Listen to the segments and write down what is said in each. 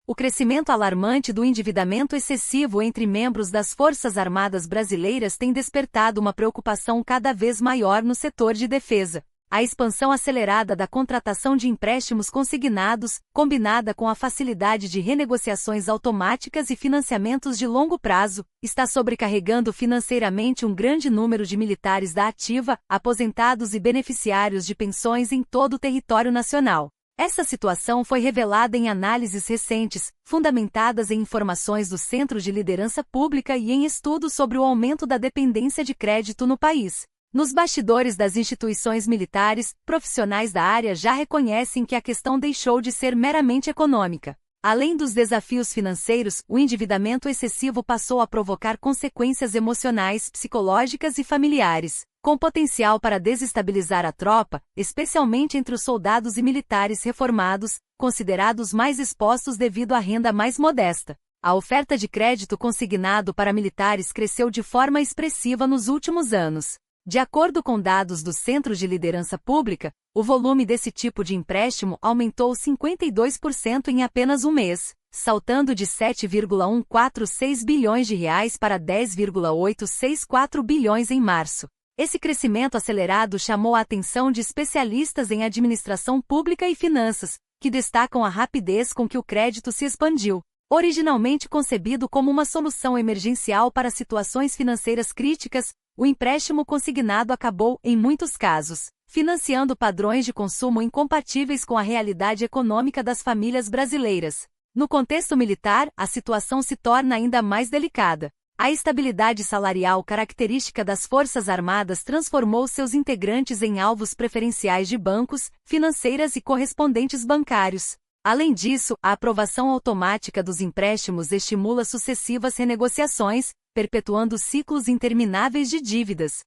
O crescimento alarmante do endividamento excessivo entre membros das Forças Armadas brasileiras tem despertado uma preocupação cada vez maior no setor de defesa. A expansão acelerada da contratação de empréstimos consignados, combinada com a facilidade de renegociações automáticas e financiamentos de longo prazo, está sobrecarregando financeiramente um grande número de militares da ativa, aposentados e beneficiários de pensões em todo o território nacional. Essa situação foi revelada em análises recentes, fundamentadas em informações do Centro de Liderança Pública e em estudos sobre o aumento da dependência de crédito no país. Nos bastidores das instituições militares, profissionais da área já reconhecem que a questão deixou de ser meramente econômica. Além dos desafios financeiros, o endividamento excessivo passou a provocar consequências emocionais, psicológicas e familiares, com potencial para desestabilizar a tropa, especialmente entre os soldados e militares reformados, considerados mais expostos devido à renda mais modesta. A oferta de crédito consignado para militares cresceu de forma expressiva nos últimos anos. De acordo com dados do Centro de Liderança Pública, o volume desse tipo de empréstimo aumentou 52% em apenas um mês, saltando de 7,146 bilhões de reais para 10,864 bilhões em março. Esse crescimento acelerado chamou a atenção de especialistas em administração pública e finanças, que destacam a rapidez com que o crédito se expandiu. Originalmente concebido como uma solução emergencial para situações financeiras críticas, o empréstimo consignado acabou, em muitos casos, financiando padrões de consumo incompatíveis com a realidade econômica das famílias brasileiras. No contexto militar, a situação se torna ainda mais delicada. A estabilidade salarial característica das Forças Armadas transformou seus integrantes em alvos preferenciais de bancos, financeiras e correspondentes bancários. Além disso, a aprovação automática dos empréstimos estimula sucessivas renegociações, perpetuando ciclos intermináveis de dívidas.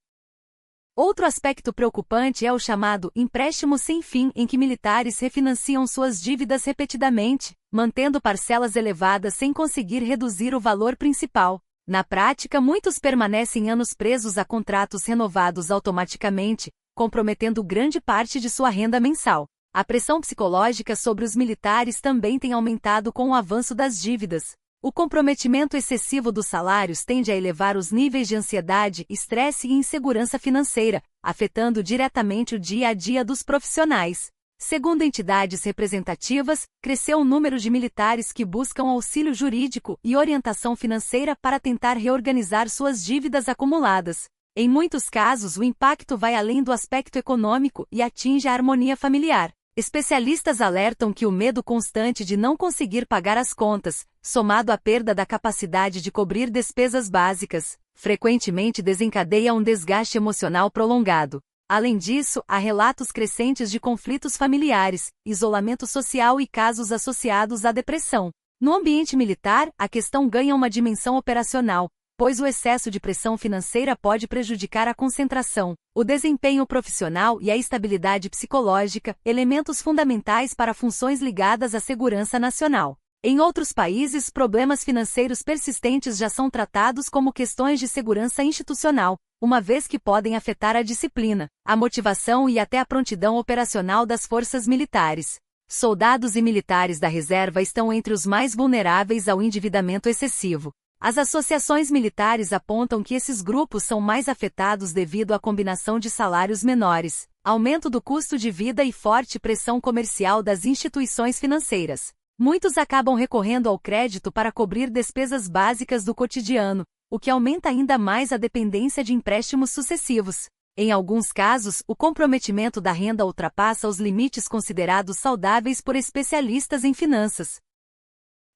Outro aspecto preocupante é o chamado empréstimo sem fim, em que militares refinanciam suas dívidas repetidamente, mantendo parcelas elevadas sem conseguir reduzir o valor principal. Na prática, muitos permanecem anos presos a contratos renovados automaticamente, comprometendo grande parte de sua renda mensal. A pressão psicológica sobre os militares também tem aumentado com o avanço das dívidas. O comprometimento excessivo dos salários tende a elevar os níveis de ansiedade, estresse e insegurança financeira, afetando diretamente o dia a dia dos profissionais. Segundo entidades representativas, cresceu o número de militares que buscam auxílio jurídico e orientação financeira para tentar reorganizar suas dívidas acumuladas. Em muitos casos, o impacto vai além do aspecto econômico e atinge a harmonia familiar. Especialistas alertam que o medo constante de não conseguir pagar as contas, somado à perda da capacidade de cobrir despesas básicas, frequentemente desencadeia um desgaste emocional prolongado. Além disso, há relatos crescentes de conflitos familiares, isolamento social e casos associados à depressão. No ambiente militar, a questão ganha uma dimensão operacional, pois o excesso de pressão financeira pode prejudicar a concentração, o desempenho profissional e a estabilidade psicológica, elementos fundamentais para funções ligadas à segurança nacional. Em outros países, problemas financeiros persistentes já são tratados como questões de segurança institucional, uma vez que podem afetar a disciplina, a motivação e até a prontidão operacional das forças militares. Soldados e militares da reserva estão entre os mais vulneráveis ao endividamento excessivo. As associações militares apontam que esses grupos são mais afetados devido à combinação de salários menores, aumento do custo de vida e forte pressão comercial das instituições financeiras. Muitos acabam recorrendo ao crédito para cobrir despesas básicas do cotidiano, o que aumenta ainda mais a dependência de empréstimos sucessivos. Em alguns casos, o comprometimento da renda ultrapassa os limites considerados saudáveis por especialistas em finanças.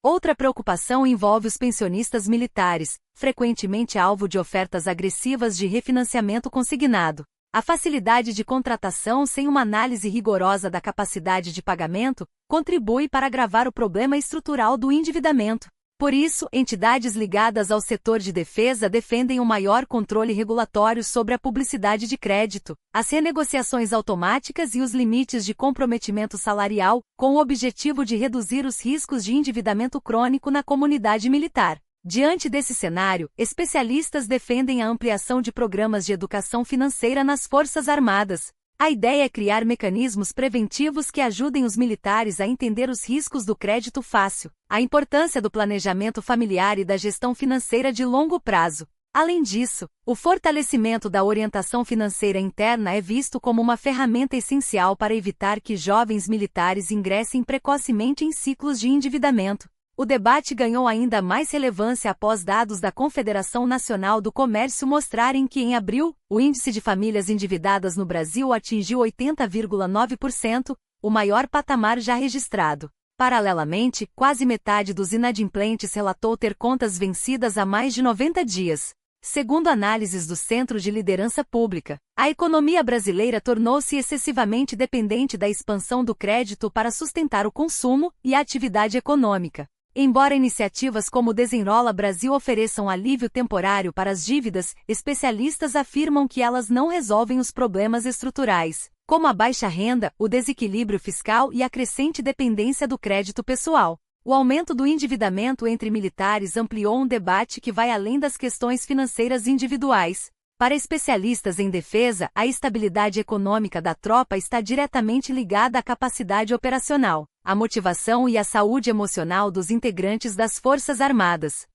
Outra preocupação envolve os pensionistas militares, frequentemente alvo de ofertas agressivas de refinanciamento consignado. A facilidade de contratação sem uma análise rigorosa da capacidade de pagamento contribui para agravar o problema estrutural do endividamento. Por isso, entidades ligadas ao setor de defesa defendem um maior controle regulatório sobre a publicidade de crédito, as renegociações automáticas e os limites de comprometimento salarial, com o objetivo de reduzir os riscos de endividamento crônico na comunidade militar. Diante desse cenário, especialistas defendem a ampliação de programas de educação financeira nas Forças Armadas. A ideia é criar mecanismos preventivos que ajudem os militares a entender os riscos do crédito fácil, a importância do planejamento familiar e da gestão financeira de longo prazo. Além disso, o fortalecimento da orientação financeira interna é visto como uma ferramenta essencial para evitar que jovens militares ingressem precocemente em ciclos de endividamento. O debate ganhou ainda mais relevância após dados da Confederação Nacional do Comércio mostrarem que, em abril, o índice de famílias endividadas no Brasil atingiu 80,9%, o maior patamar já registrado. Paralelamente, quase metade dos inadimplentes relatou ter contas vencidas há mais de 90 dias. Segundo análises do Centro de Liderança Pública, a economia brasileira tornou-se excessivamente dependente da expansão do crédito para sustentar o consumo e a atividade econômica. Embora iniciativas como o Desenrola Brasil ofereçam alívio temporário para as dívidas, especialistas afirmam que elas não resolvem os problemas estruturais, como a baixa renda, o desequilíbrio fiscal e a crescente dependência do crédito pessoal. O aumento do endividamento entre militares ampliou um debate que vai além das questões financeiras individuais. Para especialistas em defesa, a estabilidade econômica da tropa está diretamente ligada à capacidade operacional, à motivação e à saúde emocional dos integrantes das Forças Armadas.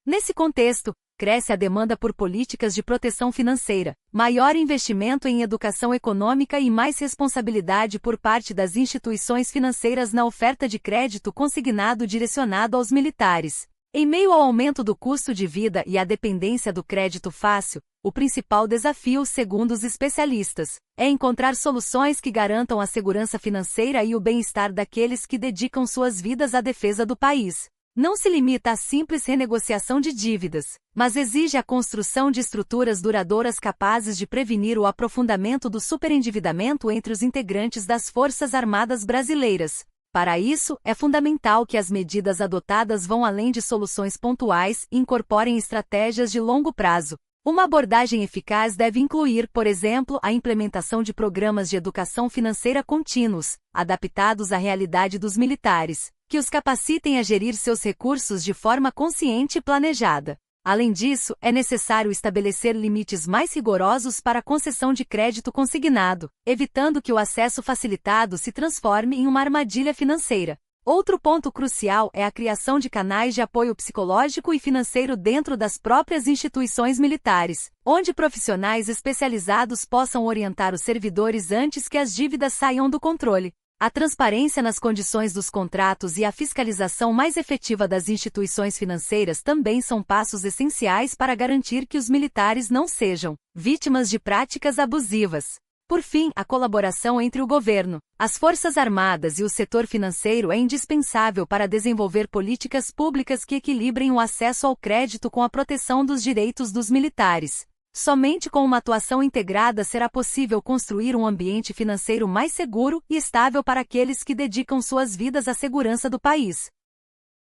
Nesse contexto, cresce a demanda por políticas de proteção financeira, maior investimento em educação econômica e mais responsabilidade por parte das instituições financeiras na oferta de crédito consignado direcionado aos militares. Em meio ao aumento do custo de vida e à dependência do crédito fácil, o principal desafio, segundo os especialistas, é encontrar soluções que garantam a segurança financeira e o bem-estar daqueles que dedicam suas vidas à defesa do país. Não se limita à simples renegociação de dívidas, mas exige a construção de estruturas duradouras capazes de prevenir o aprofundamento do superendividamento entre os integrantes das Forças Armadas brasileiras. Para isso, é fundamental que as medidas adotadas vão além de soluções pontuais e incorporem estratégias de longo prazo. Uma abordagem eficaz deve incluir, por exemplo, a implementação de programas de educação financeira contínuos, adaptados à realidade dos militares, que os capacitem a gerir seus recursos de forma consciente e planejada. Além disso, é necessário estabelecer limites mais rigorosos para a concessão de crédito consignado, evitando que o acesso facilitado se transforme em uma armadilha financeira. Outro ponto crucial é a criação de canais de apoio psicológico e financeiro dentro das próprias instituições militares, onde profissionais especializados possam orientar os servidores antes que as dívidas saiam do controle. A transparência nas condições dos contratos e a fiscalização mais efetiva das instituições financeiras também são passos essenciais para garantir que os militares não sejam vítimas de práticas abusivas. Por fim, a colaboração entre o governo, as Forças Armadas e o setor financeiro é indispensável para desenvolver políticas públicas que equilibrem o acesso ao crédito com a proteção dos direitos dos militares. Somente com uma atuação integrada será possível construir um ambiente financeiro mais seguro e estável para aqueles que dedicam suas vidas à segurança do país.